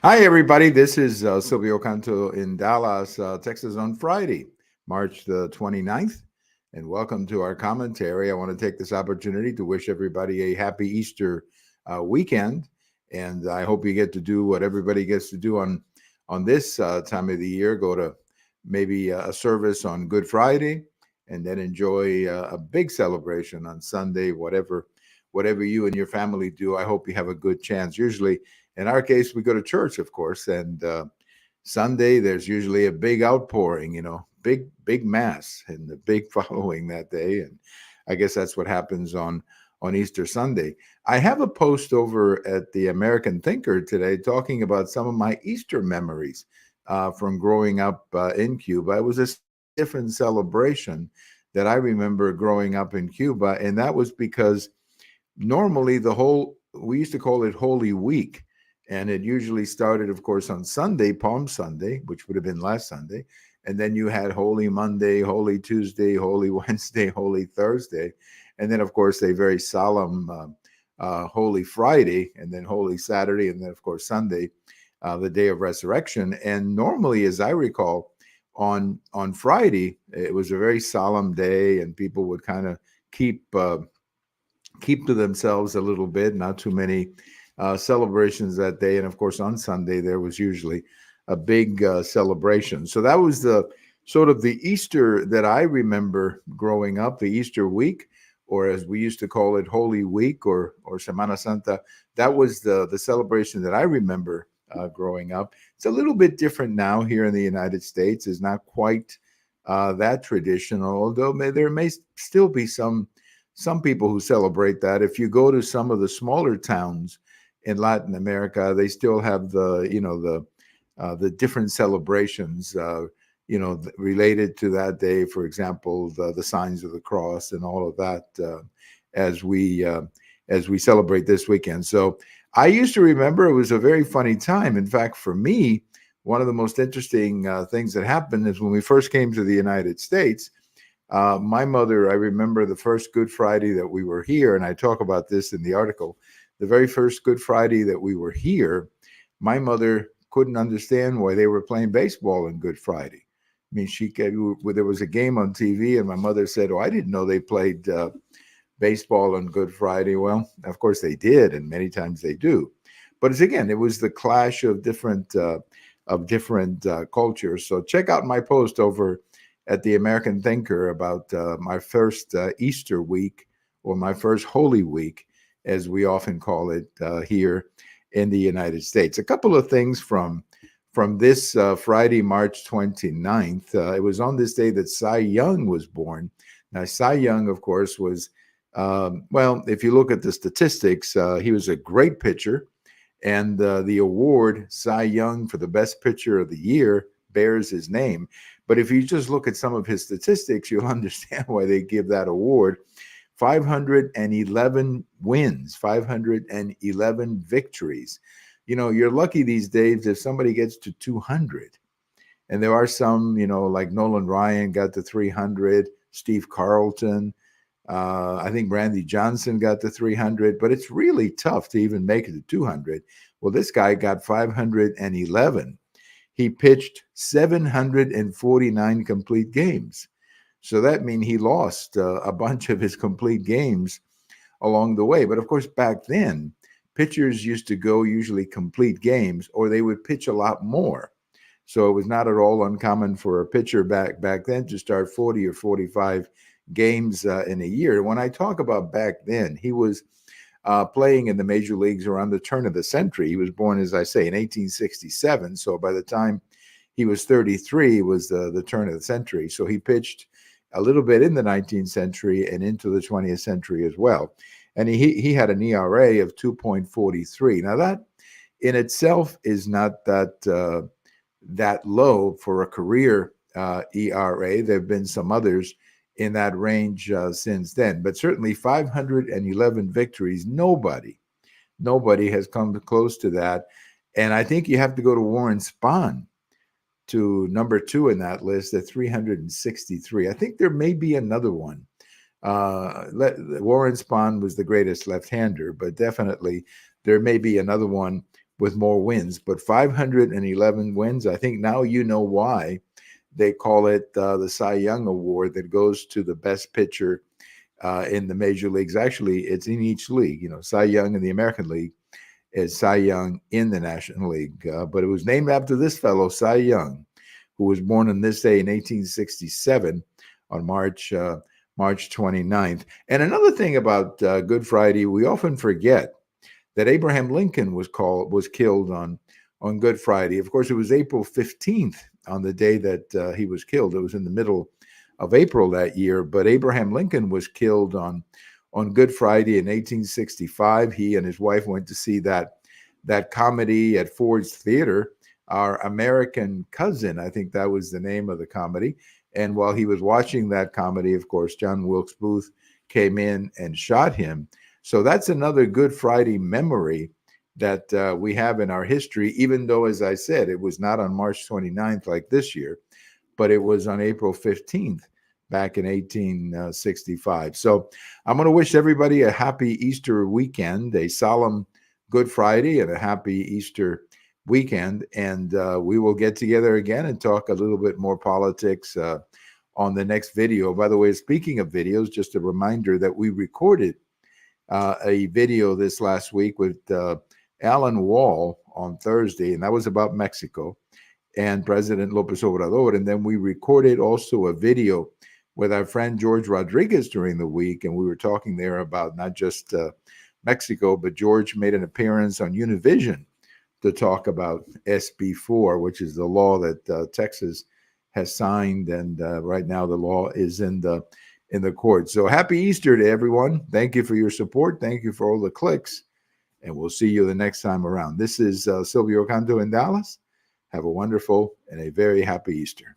Hi, everybody. This is Silvio Canto in Dallas, Texas on Friday, March the 29th. And welcome to our commentary. I want to take this opportunity to wish everybody a happy Easter weekend. And I hope you get to do what everybody gets to do on this time of the year. Go to maybe a service on Good Friday and then enjoy a big celebration on Sunday, whatever you and your family do. I hope you have a good chance. Usually, in our case, we go to church, of course, and Sunday there's usually a big outpouring, big mass and the big following that day, and I guess that's what happens on Easter Sunday. I have a post over at the American Thinker today talking about some of my Easter memories from growing up in Cuba. It was a slightly different celebration that I remember growing up in Cuba, and that was because normally we used to call it Holy Week, and it usually started, of course, on Sunday, Palm Sunday, which would have been last Sunday, and then you had Holy Monday, Holy Tuesday, Holy Wednesday, Holy Thursday, and then, of course, a very solemn Holy Friday, and then Holy Saturday, and then, of course, Sunday, the day of resurrection. And normally, as I recall, on Friday it was a very solemn day, and people would kind of keep to themselves a little bit, not too many celebrations that day. And of course, on Sunday, there was usually a big celebration. So that was the sort of the Easter that I remember growing up, the Easter week, or as we used to call it, Holy Week or Semana Santa. That was the celebration that I remember growing up. It's a little bit different now here in the United States. It's not quite that traditional, although there may still be some people who celebrate that. If you go to some of the smaller towns in Latin America, they still have the different celebrations, related to that day. For example, the signs of the cross and all of that, as we celebrate this weekend. So I used to remember it was a very funny time. In fact, for me, one of the most interesting things that happened is when we first came to the United States. My mother, I remember the first Good Friday that we were here, and I talk about this in the article. The very first Good Friday that we were here, my mother couldn't understand why they were playing baseball on Good Friday. I mean, there was a game on TV, and my mother said, "Oh, I didn't know they played baseball on Good Friday." Well, of course they did, and many times they do. But it was the clash of different cultures. So check out my post over at the American Thinker about my first Easter week, or my first Holy Week, as we often call it here in the United States. A couple of things from this Friday, March 29th. It was on this day that Cy Young was born. Now, Cy Young, of course, was, well, if you look at the statistics, he was a great pitcher. And the award, Cy Young, for the best pitcher of the year bears his name. But if you just look at some of his statistics, you'll understand why they give that award. 511 wins, 511 victories. You're lucky these days if somebody gets to 200. And there are some, like Nolan Ryan got to 300, Steve Carlton. I think Randy Johnson got to 300, but it's really tough to even make it to 200. Well, this guy got 511. He pitched 749 complete games. So that means he lost a bunch of his complete games along the way. But of course, back then, pitchers used to go usually complete games, or they would pitch a lot more. So it was not at all uncommon for a pitcher back then to start 40 or 45 games in a year. When I talk about back then, he was playing in the major leagues around the turn of the century. He was born, as I say, in 1867. So by the time he was 33, it was the turn of the century. So he pitched a little bit in the 19th century and into the 20th century as well. And he had an ERA of 2.43. Now that in itself is not that low for a career ERA. There have been some others in that range since then, but certainly 511 victories. Nobody has come close to that. And I think you have to go to Warren Spahn to number 2 in that list at 363. I think there may be another one. Warren Spahn was the greatest left-hander, but definitely there may be another one. with more wins, but 511 wins. I think now you know why they call it the Cy Young Award that goes to the best pitcher in the major leagues. Actually, it's in each league. Cy Young in the American League is Cy Young in the National League. But it was named after this fellow, Cy Young, who was born on this day in 1867 on March 29th. And another thing about Good Friday, we often forget that Abraham Lincoln was killed on Good Friday. Of course, it was April 15th on the day that he was killed. It was in the middle of April that year, but Abraham Lincoln was killed on Good Friday in 1865. He and his wife went to see that comedy at Ford's Theater, Our American Cousin. I think that was the name of the comedy. And while he was watching that comedy, of course, John Wilkes Booth came in and shot him. So that's another Good Friday memory that we have in our history, even though, as I said, it was not on March 29th like this year, but it was on April 15th back in 1865. So I'm going to wish everybody a happy Easter weekend, a solemn Good Friday, and a happy Easter weekend. And we will get together again and talk a little bit more politics on the next video. By the way, speaking of videos, just a reminder that we recorded a video this last week with Alan Wall on Thursday, and that was about Mexico and President Lopez Obrador. And then we recorded also a video with our friend George Rodriguez during the week, and we were talking there about not just Mexico, but George made an appearance on Univision to talk about SB4, which is the law that Texas has signed, and right now the law is in the court. So happy Easter to everyone. Thank you for your support. Thank you for all the clicks, and we'll see you the next time around. This is Silvio Canto in Dallas. Have a wonderful and a very happy Easter.